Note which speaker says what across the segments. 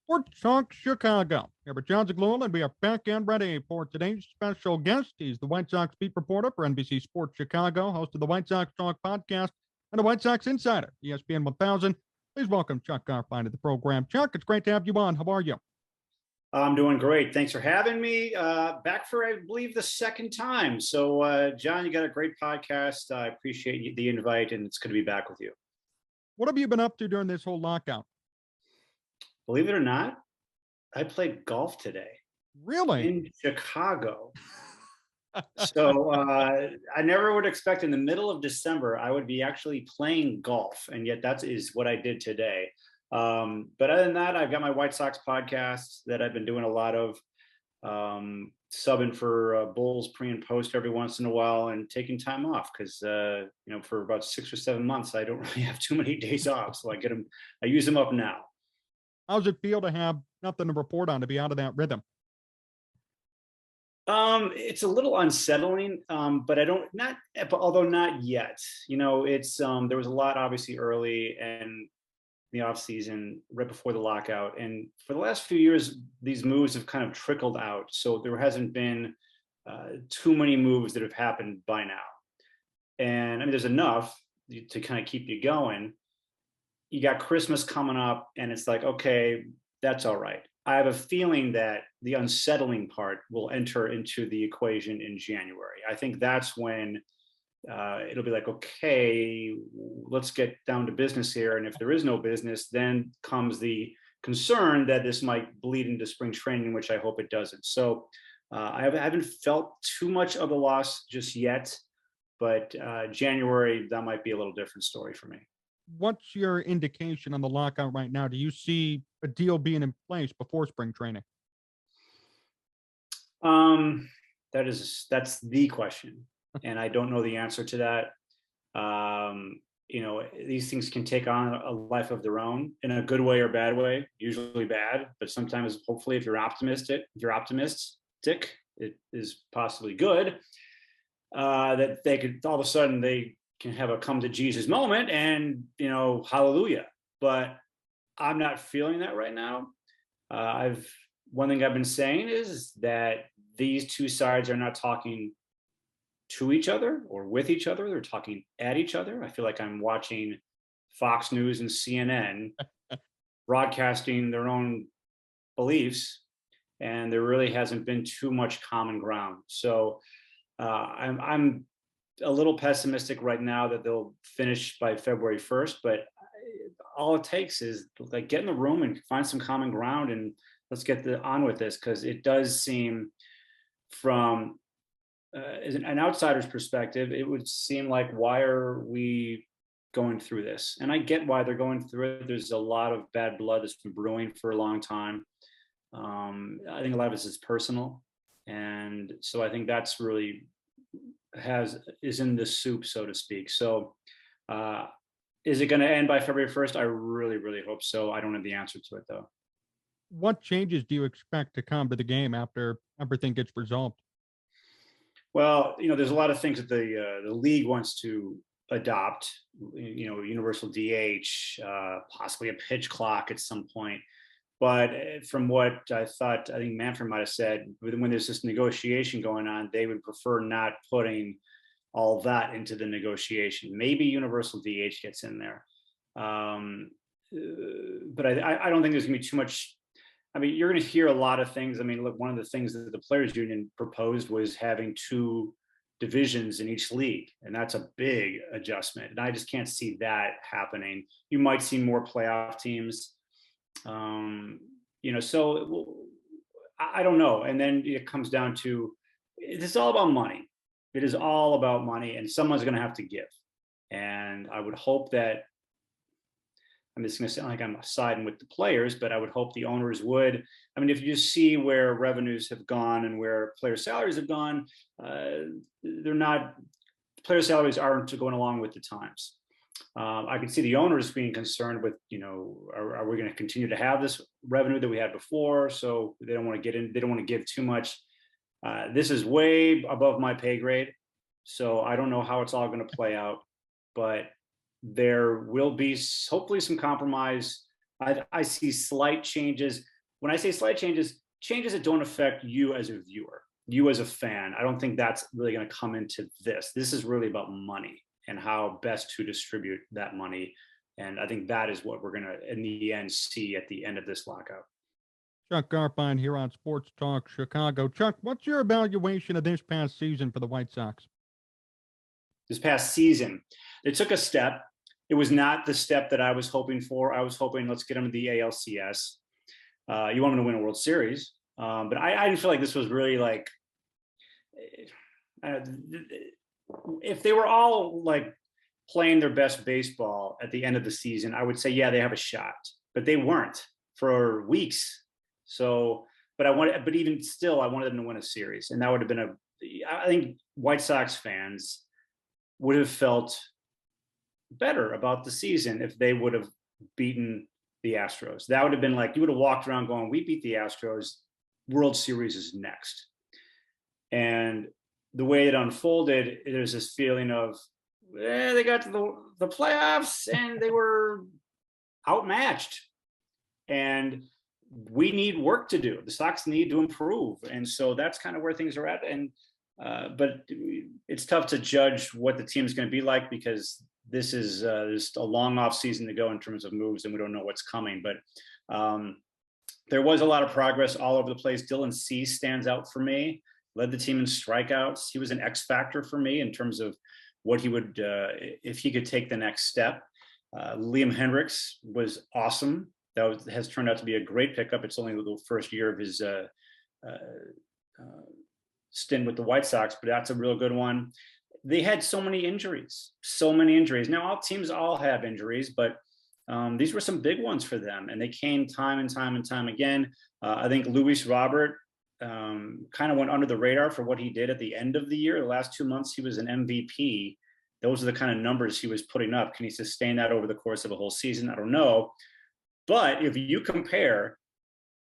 Speaker 1: Sports Talk Chicago. Here with Jon Zaghloul, and we are back and ready for today's special guest. He's the White Sox Beat Reporter for NBC Sports Chicago, host of the White Sox Talk podcast, and a White Sox Insider, ESPN 1000. Please welcome Chuck Garfien to the program. Chuck, it's great to have you on. How are you?
Speaker 2: I'm doing great. Thanks for having me back for, I believe, the second time. So, John, you got a great podcast. I appreciate the invite, and it's good to be back with you.
Speaker 1: What have you been up to during this whole lockout?
Speaker 2: Believe it or not, I played golf today
Speaker 1: Really?
Speaker 2: in Chicago. So I never would expect in the middle of December I would be actually playing golf, and yet that is what I did today. But other than that, I've got my White Sox podcast that I've been doing a lot of, subbing for Bulls pre and post every once in a while, and taking time off because for about 6 or 7 months I don't really have too many days off, so I use them up now.
Speaker 1: How's it feel to have nothing to report on, to be out of that rhythm?
Speaker 2: It's a little unsettling, but although not yet. It's there was a lot obviously early and the offseason right before the lockout. And for the last few years, these moves have kind of trickled out. So there hasn't been too many moves that have happened by now. And I mean, there's enough to kind of keep you going. You got Christmas coming up, and it's like, okay, that's all right. I have a feeling that the unsettling part will enter into the equation in January. I think that's when it'll be like, okay, let's get down to business here. And if there is no business, then comes the concern that this might bleed into spring training, which I hope it doesn't. So I haven't felt too much of the loss just yet, but January, that might be a little different story for me.
Speaker 1: What's your indication on the lockout right now? Do you see a deal being in place before spring training?
Speaker 2: That's the question, and I don't know the answer to that. These things can take on a life of their own in a good way or bad way. Usually bad, but sometimes, hopefully, if you're optimistic, it is possibly good. That they could all of a sudden they can have a come to Jesus moment, and hallelujah. But I'm not feeling that right now. One thing I've been saying is that these two sides are not talking to each other or with each other. They're talking at each other. I feel like I'm watching Fox News and CNN broadcasting their own beliefs, and there really hasn't been too much common ground. So I'm a little pessimistic right now that they'll finish by February 1st, but all it takes is like get in the room and find some common ground, and let's get on with this, because it does seem from as an outsider's perspective, it would seem like, why are we going through this? And I get why they're going through it. There's a lot of bad blood that's been brewing for a long time. I think a lot of this is personal, and so I think that's really is in the soup, so to speak. So is it going to end by February 1st? I really, really hope so. I don't have the answer to it, though.
Speaker 1: What changes do you expect to come to the game after everything gets resolved?
Speaker 2: Well, there's a lot of things that the league wants to adopt. Universal DH, possibly a pitch clock at some point. But from what I think Manfred might have said, when there's this negotiation going on, they would prefer not putting all that into the negotiation. Maybe universal DH gets in there. But I don't think there's going to be too much. I mean, you're going to hear a lot of things. I mean, look, one of the things that the Players Union proposed was having 2 divisions in each league, and that's a big adjustment. And I just can't see that happening. You might see more playoff teams. So I don't know. And then it comes down to, it's all about money. It is all about money, and someone's going to have to give. And I would hope that, I'm just going to sound like I'm siding with the players, but I would hope the owners would. I mean, if you see where revenues have gone and where player salaries have gone, player salaries aren't going along with the times. I can see the owners being concerned with, are we going to continue to have this revenue that we had before? So they don't want to give too much. This is way above my pay grade, so I don't know how it's all going to play out, but there will be hopefully some compromise. I see slight changes. when I say slight changes, changes that don't affect you as a viewer, you as a fan. I don't think that's really going to come into this. This is really about money and how best to distribute that money. And I think that is what we're going to, in the end, see at the end of this lockout.
Speaker 1: Chuck Garfien here on Sports Talk Chicago. Chuck, what's your evaluation of this past season for the White Sox?
Speaker 2: This past season, they took a step. It was not the step that I was hoping for. I was hoping, let's get them to the ALCS. You want them to win a World Series. But I didn't feel like this was really like, if they were all like playing their best baseball at the end of the season, I would say, yeah, they have a shot, but they weren't for weeks. So, but even still, I wanted them to win a series, and that would have been I think White Sox fans would have felt better about the season if they would have beaten the Astros. That would have been like, you would have walked around going, we beat the Astros, World Series is next. And the way it unfolded, there's this feeling of, they got to the playoffs and they were outmatched. And we need work to do. The Sox need to improve. And so that's kind of where things are at. And but it's tough to judge what the team is going to be like, because this is there's a long off season to go in terms of moves, and we don't know what's coming. But there was a lot of progress all over the place. Dylan Cease stands out for me, led the team in strikeouts. He was an X factor for me in terms of what he would, if he could take the next step. Liam Hendricks was awesome. Has turned out to be a great pickup. It's only the first year of his stint with the White Sox, but that's a real good one. They had so many injuries. Now, all teams all have injuries, but these were some big ones for them, and they came time and time again. I think Luis Robert kind of went under the radar for what he did at the end of the year. The last 2 months, he was an MVP. Those are the kind of numbers he was putting up. Can he sustain that over the course of a whole season? I don't know. But if you compare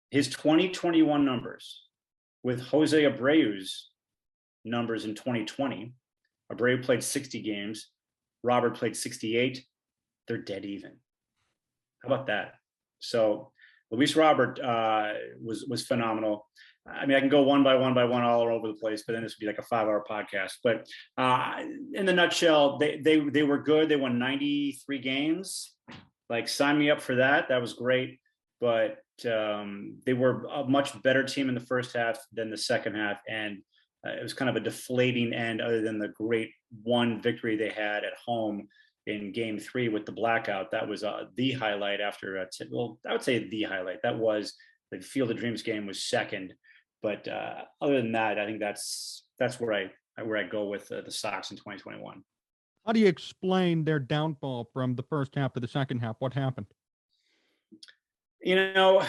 Speaker 2: his 2021 numbers with Jose Abreu's numbers in 2020, Abreu played 60 games, Robert played 68. They're dead even. How about that? So Luis Robert was phenomenal. I mean, I can go one by one all over the place, but then this would be like a 5-hour podcast. But in the nutshell, they were good. They won 93 games. Like, sign me up for that. That was great. But they were a much better team in the first half than the second half. And it was kind of a deflating end, other than the great one victory they had at home in Game 3 with the blackout. That was the highlight after, well, I would say the highlight. That was the Field of Dreams game was second. But other than that, I think that's where I go with the Sox in 2021.
Speaker 1: How do you explain their downfall from the first half to the second half? What happened?
Speaker 2: You know,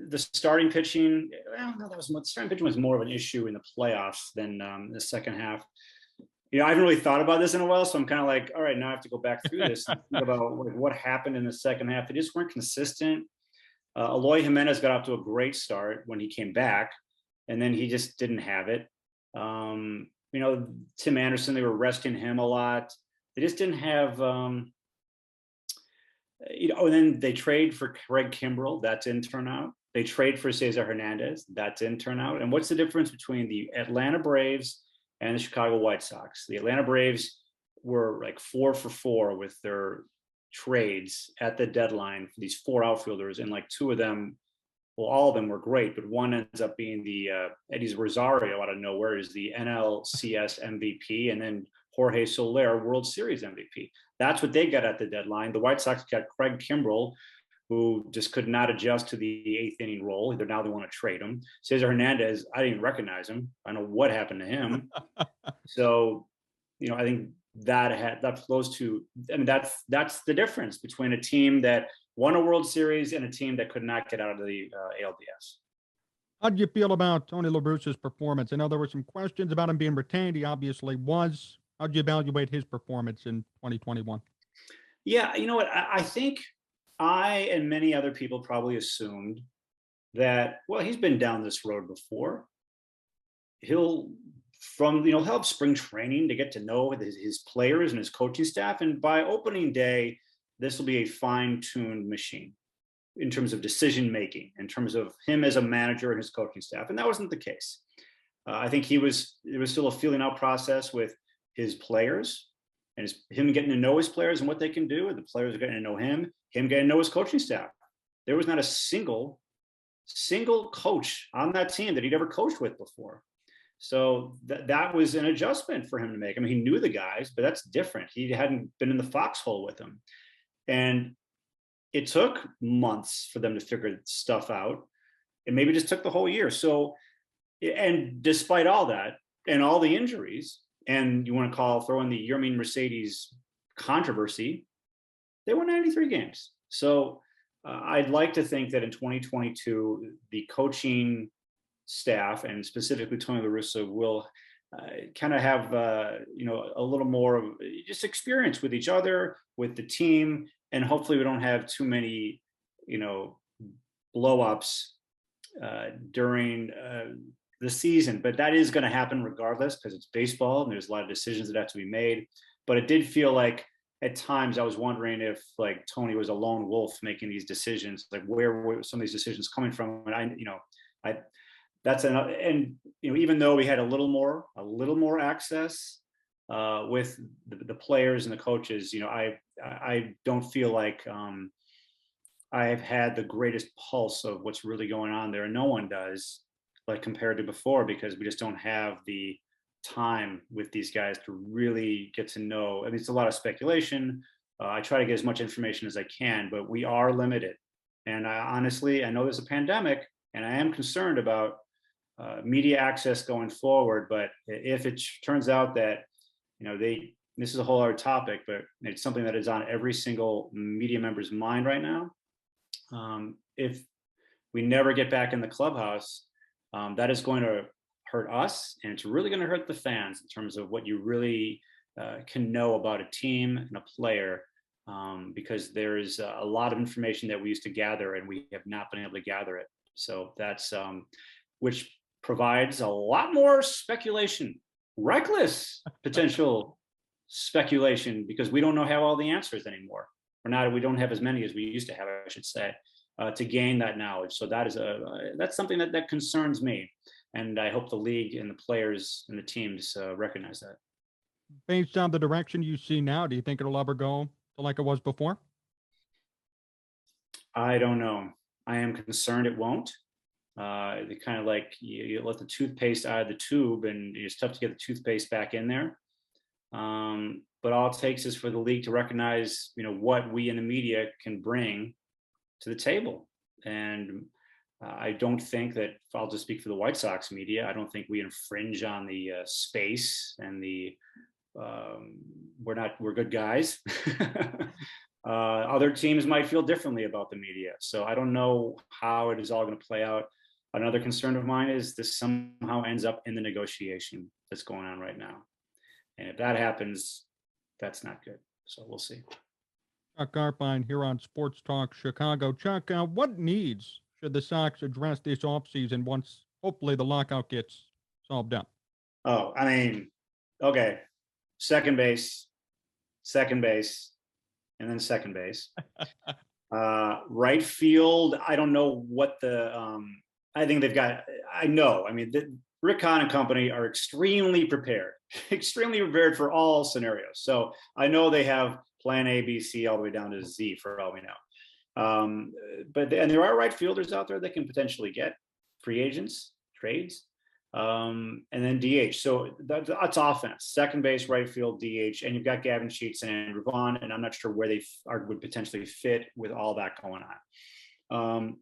Speaker 2: the starting pitching. Well, no, starting pitching was more of an issue in the playoffs than the second half. You know, I haven't really thought about this in a while, so I'm kind of like, all right, now I have to go back through this and think about what happened in the second half. They just weren't consistent. Eloy Jimenez got off to a great start when he came back, and then he just didn't have it. You know, Tim Anderson, they were resting him a lot. They just didn't have, you know, and then they trade for Craig Kimbrell. That didn't turn out. They trade for Cesar Hernandez. That didn't turn out. And what's the difference between the Atlanta Braves and the Chicago White Sox? The Atlanta Braves were like 4 for 4 with their trades at the deadline for these 4 outfielders, and like 2 of them, well, all of them were great, but one ends up being the Eddie Rosario out of nowhere is the NLCS MVP, and then Jorge Soler World Series MVP. That's what they got at the deadline. The White Sox got Craig Kimbrell, who just could not adjust to the 8th inning role. Now they want to trade him. Cesar Hernandez, I didn't recognize him. I don't know what happened to him. So, you know, I think those two. I mean, that's the difference between a team that won a World Series and a team that could not get out of the ALDS.
Speaker 1: How do you feel about Tony La Russa's performance? I know there were some questions about him being retained. He obviously was. How do you evaluate his performance in 2021?
Speaker 2: Yeah, you know what? I think I and many other people probably assumed that, well, he's been down this road before. He'll help spring training to get to know his players and his coaching staff. And by opening day, this will be a fine-tuned machine. in terms of decision making, in terms of him as a manager and his coaching staff, and that wasn't the case. I think it was still a feeling out process with his players, and him getting to know his players and what they can do, and the players are getting to know him getting to know his coaching staff. There was not a single coach on that team that he'd ever coached with before. So that was an adjustment for him to make. I mean, he knew the guys, but that's different. He hadn't been in the foxhole with them. And it took months for them to figure stuff out. It maybe just took the whole year. So, and despite all that and all the injuries, and you want to throw in the Yermin Mercedes controversy, they won 93 games. So I'd like to think that in 2022, the coaching staff and specifically Tony La Russa will kind of have a little more of just experience with each other, with the team, and hopefully we don't have too many blow ups during the season. But that is going to happen regardless, because it's baseball and there's a lot of decisions that have to be made. But it did feel like at times I was wondering if like Tony was a lone wolf making these decisions, like where were some of these decisions coming from? And that's another, and even though we had a little more access with the players and the coaches, I don't feel like I've had the greatest pulse of what's really going on there, and no one does, like compared to before, because we just don't have the time with these guys to really get to know. I mean, it's a lot of speculation. I try to get as much information as I can, but we are limited. And I know there's a pandemic, and I am concerned about media access going forward. But if it turns out that, this is a whole other topic, but it's something that is on every single media member's mind right now. If we never get back in the clubhouse, that is going to hurt us, and it's really going to hurt the fans in terms of what you really can know about a team and a player, because there is a lot of information that we used to gather and we have not been able to gather it. So that's which provides a lot more speculation, reckless potential speculation, because we don't have all the answers anymore. We don't have as many as we used to have, I should say, to gain that knowledge. So that's something that concerns me. And I hope the league and the players and the teams recognize that.
Speaker 1: Based on the direction you see now, do you think it'll ever go to like it was before?
Speaker 2: I don't know. I am concerned it won't. They kind of like you let the toothpaste out of the tube, and it's tough to get the toothpaste back in there. But all it takes is for the league to recognize, what we in the media can bring to the table. And I don't think that, I'll just speak for the White Sox media, I don't think we infringe on the space and we're good guys. Other teams might feel differently about the media. So I don't know how it is all going to play out. Another concern of mine is this somehow ends up in the negotiation that's going on right now. And if that happens, that's not good. So we'll see.
Speaker 1: Chuck Garfien here on Sports Talk Chicago. Chuck, what needs should the Sox address this offseason once hopefully the lockout gets solved up?
Speaker 2: Oh, I mean, okay. Second base, and then second base. Right field, I don't know what I think they've got, Rick Hahn and company are extremely prepared for all scenarios. So I know they have plan A, B, C, all the way down to Z for all we know. But there are right fielders out there that can potentially get free agents, trades, and then DH. So that's offense, second base, right field, DH, and you've got Gavin Sheets and Andrew Vaughn, and I'm not sure where they would potentially fit with all that going on.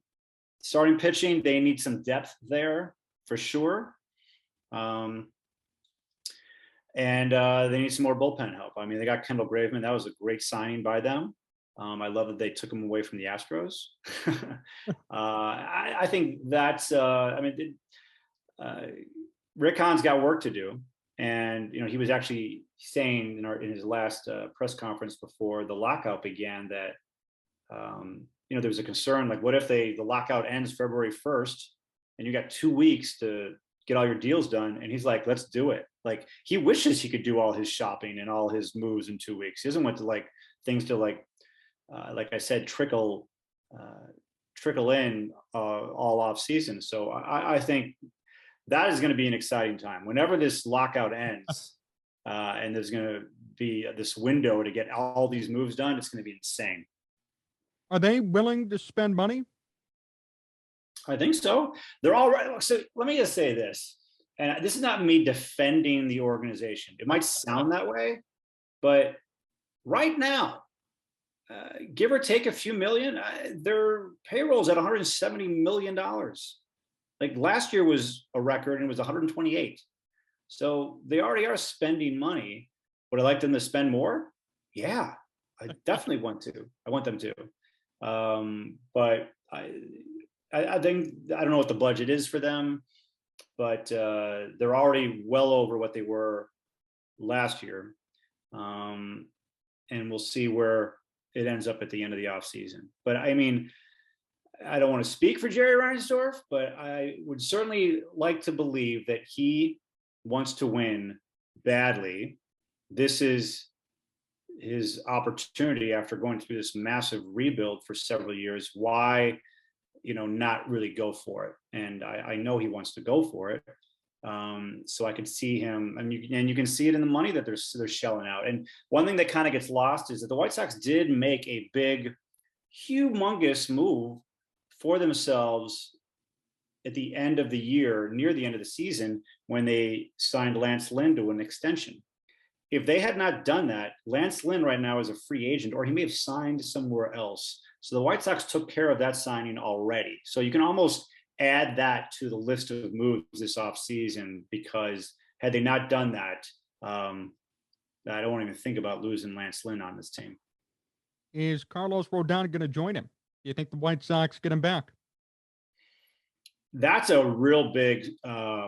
Speaker 2: Starting pitching, they need some depth there for sure. And they need some more bullpen help. I mean, they got Kendall Graveman. That was a great signing by them. I love that they took him away from the Astros. I think that's, Rick Hahn's got work to do. And, he was actually saying in his last press conference before the lockout began that, there was a concern, like, what if the lockout ends February 1st and you got 2 weeks to get all your deals done? And he's like, let's do it. Like, he wishes he could do all his shopping and all his moves in 2 weeks. He doesn't want to things to like I said, trickle trickle in all off season. So I think that is going to be an exciting time whenever this lockout ends, and there's going to be this window to get all these moves done. It's going to be insane.
Speaker 1: Are they willing to spend money?
Speaker 2: I think so. They're all right. So let me just say this, and this is not me defending the organization. It might sound that way, but right now, give or take a few million, their payroll's at $170 million. Like last year was a record and it was 128. So they already are spending money. Would I like them to spend more? Yeah, I definitely want to. I want them to. But I think, I don't know what the budget is for them, but they're already well over what they were last year. And we'll see where it ends up at the end of the offseason. But I mean, I don't want to speak for Jerry Reinsdorf, but I would certainly like to believe that he wants to win badly. This is his opportunity after going through this massive rebuild for several years. Why, not really go for it? And I know he wants to go for it. So I could see him, and you can see it in the money that they're shelling out. And one thing that kind of gets lost is that the White Sox did make a big, humongous move for themselves at the end of the year, near the end of the season, when they signed Lance Lynn to an extension. If they had not done that, Lance Lynn right now is a free agent, or he may have signed somewhere else. So the White Sox took care of that signing already. So you can almost add that to the list of moves this offseason, because had they not done that, I don't want to even think about losing Lance Lynn on this team.
Speaker 1: Is Carlos Rodon going to join him? Do you think the White Sox get him back?
Speaker 2: That's a real big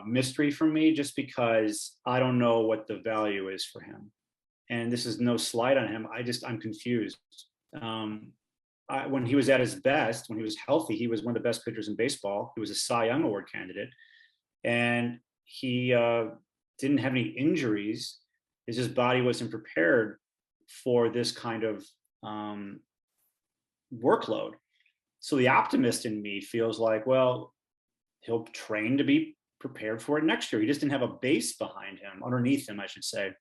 Speaker 2: mystery for me, just because I don't know what the value is for him. And this is no slight on him. I'm confused. When he was at his best, when he was healthy, he was one of the best pitchers in baseball. He was a Cy Young Award candidate, and he didn't have any injuries. His body wasn't prepared for this kind of workload. So the optimist in me feels like, well, he'll train to be prepared for it next year. He just didn't have a base behind him, underneath him, I should say,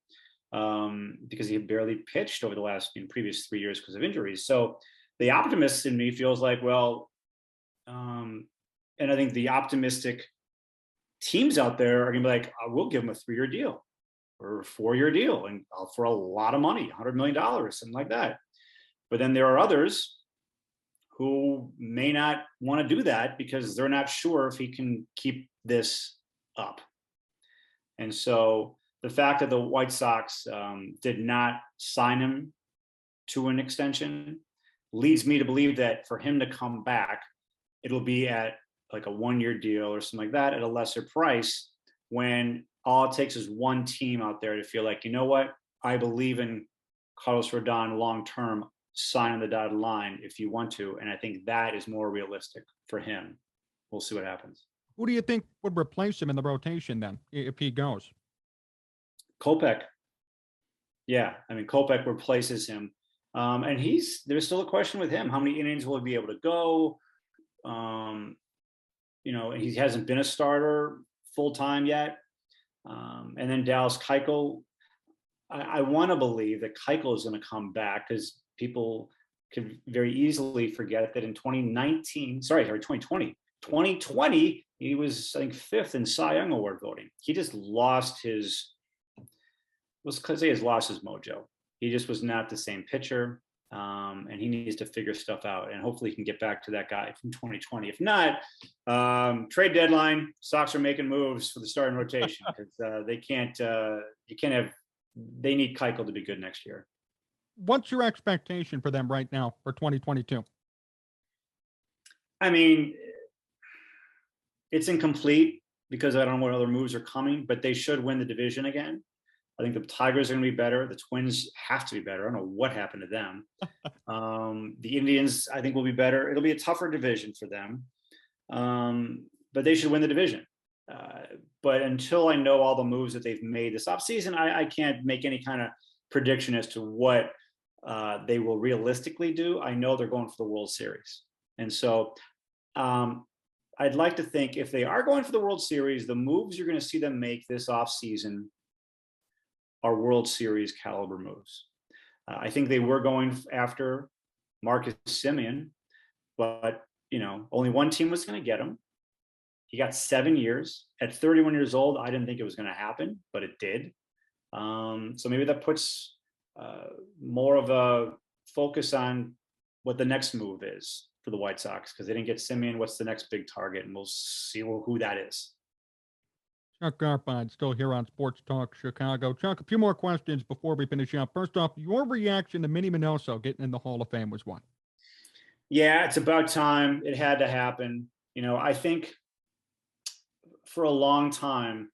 Speaker 2: because he had barely pitched over the previous 3 years because of injuries. So the optimist in me feels like, well, and I think the optimistic teams out there are going to be like, we'll give him a 3-year deal or a 4-year deal, and for a lot of money, $100 million, something like that. But then there are others who may not want to do that because they're not sure if he can keep this up. And so the fact that the White Sox did not sign him to an extension leads me to believe that for him to come back, it'll be at like a 1-year deal or something like that at a lesser price, when all it takes is one team out there to feel like, you know what, I believe in Carlos Rodon long-term, sign on the dotted line if you want to. And I think that is more realistic for him. We'll see what happens.
Speaker 1: Who do you think would replace him in the rotation then, if he goes?
Speaker 2: Kopech. Yeah, I mean, Kopech replaces him. And there's still a question with him. How many innings will he be able to go? He hasn't been a starter full time yet. And then Dallas Keuchel. I want to believe that Keuchel is going to come back, because people could very easily forget that in 2020, he was, I think, 5th in Cy Young Award voting. He just lost his mojo. He just was not the same pitcher, and he needs to figure stuff out, and hopefully he can get back to that guy from 2020. If not, trade deadline, Sox are making moves for the starting rotation, because they need Keuchel to be good next year.
Speaker 1: What's your expectation for them right now for 2022?
Speaker 2: I mean, it's incomplete because I don't know what other moves are coming, but they should win the division again. I think the Tigers are going to be better. The Twins have to be better. I don't know what happened to them. The Indians, I think, will be better. It'll be a tougher division for them, but they should win the division. But until I know all the moves that they've made this offseason, I can't make any kind of prediction as to what they will realistically do. I know they're going for the World Series. And so I'd like to think if they are going for the World Series, the moves you're going to see them make this offseason are World Series caliber moves. I think they were going after Marcus Semien, but only one team was going to get him. He got 7 years. At 31 years old, I didn't think it was going to happen, but it did. So maybe that puts more of a focus on what the next move is for the White Sox, because they didn't get Semien. What's the next big target? And we'll see who that is.
Speaker 1: Chuck Garfien still here on Sports Talk Chicago. Chuck, a few more questions before we finish up. First off, your reaction to Minnie Minoso getting in the Hall of Fame was one.
Speaker 2: Yeah, it's about time. It had to happen. I think for a long time,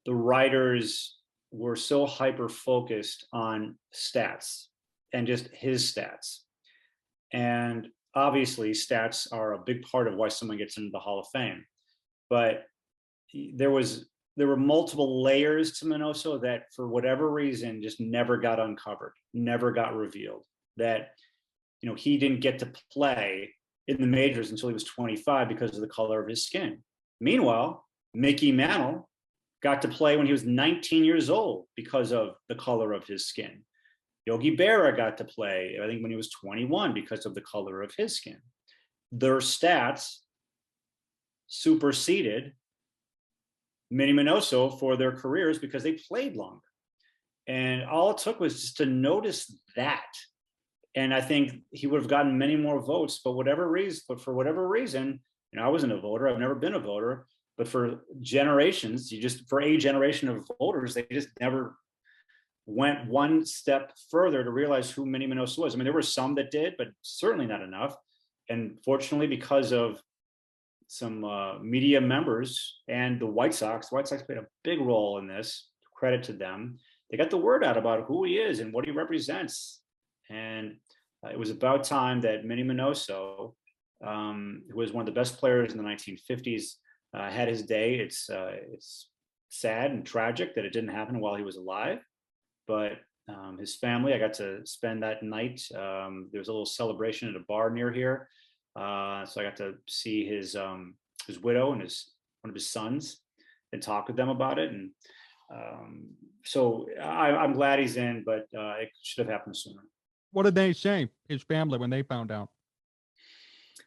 Speaker 2: the writers were so hyper focused on stats and just his stats. And obviously stats are a big part of why someone gets into the Hall of Fame. But there were multiple layers to Minoso that for whatever reason just never got uncovered, never got revealed. That he didn't get to play in the majors until he was 25 because of the color of his skin. Meanwhile, Mickey Mantle got to play when he was 19 years old because of the color of his skin. Yogi Berra got to play, I think, when he was 21 because of the color of his skin. Their stats superseded Minnie Minoso for their careers because they played longer. And all it took was just to notice that. And I think he would have gotten many more votes, but for whatever reason, I wasn't a voter. I've never been a voter. But for generations, for a generation of voters, they just never went one step further to realize who Minnie Minoso was. I mean, there were some that did, but certainly not enough. And fortunately, because of some media members and the White Sox played a big role in this. Credit to them. They got the word out about who he is and what he represents. And it was about time that Minnie Minoso, who was one of the best players in the 1950s, had his day. It's sad and tragic that it didn't happen while he was alive, but his family, I got to spend that night. There was a little celebration at a bar near here, so I got to see his widow and one of his sons and talk with them about it. And so I'm glad he's in, but it should have happened sooner.
Speaker 1: What did they say, his family, when they found out?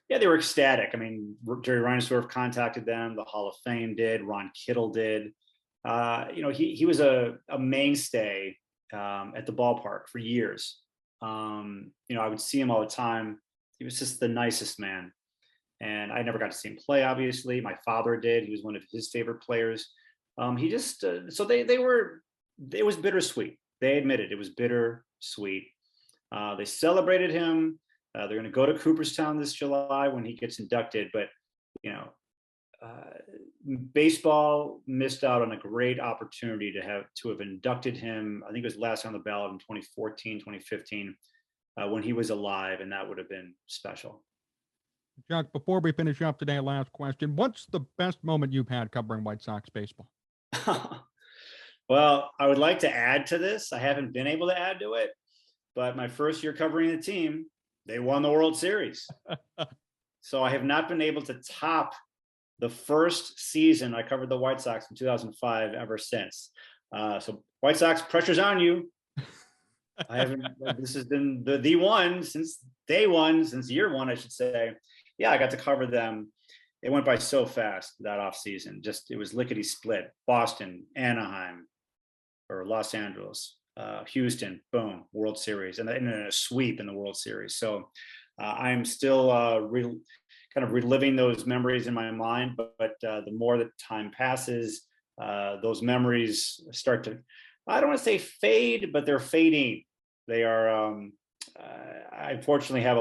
Speaker 2: Yeah, they were ecstatic. I mean, Jerry Reinsdorf contacted them. The Hall of Fame did. Ron Kittle did. He was a mainstay at the ballpark for years. I would see him all the time. He was just the nicest man. And I never got to see him play, obviously. My father did. He was one of his favorite players. So it was bittersweet. They admitted it was bittersweet. They celebrated him. They're going to go to Cooperstown this July when he gets inducted. But, baseball missed out on a great opportunity to have inducted him. I think it was last on the ballot in 2014, 2015, when he was alive, and that would have been special.
Speaker 1: Chuck, before we finish up today, last question. What's the best moment you've had covering White Sox baseball?
Speaker 2: Well, I would like to add to this. I haven't been able to add to it, but my first year covering the team, they won the World Series. So I have not been able to top the first season I covered the White Sox in 2005 ever since. So White Sox, pressure's on you. This has been the one since day one, since year one, I should say. Yeah, I got to cover them. It went by so fast that off season. It was lickety split. Boston, Anaheim, or Los Angeles, Houston, boom, World Series, and then a sweep in the World Series. So I'm still kind of reliving those memories in my mind. But the more that time passes, those memories start to, I don't want to say fade, but they're fading. They are. I unfortunately have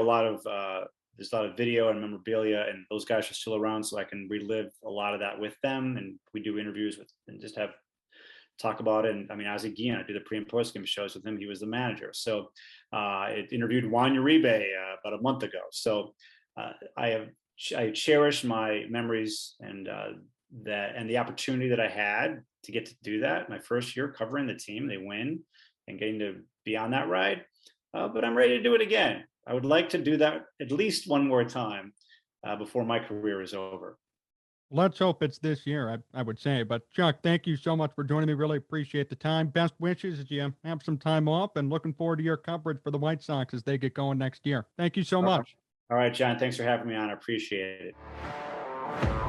Speaker 2: there's a lot of video and memorabilia, and those guys are still around, so I can relive a lot of that with them. And we do interviews and just talk about it. And I mean, Ozzie Guillen, I do the pre and post game shows with him. He was the manager. So I interviewed Juan Uribe about a month ago. So I cherish my memories and the opportunity that I had to get to do that. My first year covering the team, they win, and getting to be on that ride. But I'm ready to do it again. I would like to do that at least one more time. before my career is over.
Speaker 1: Let's hope it's this year, I would say. But Chuck, thank you so much for joining me. Really appreciate the time. Best wishes as you have some time off, and looking forward to your coverage for the White Sox as they get going next year. Thank you so much.
Speaker 2: All right, John, thanks for having me on. I appreciate it.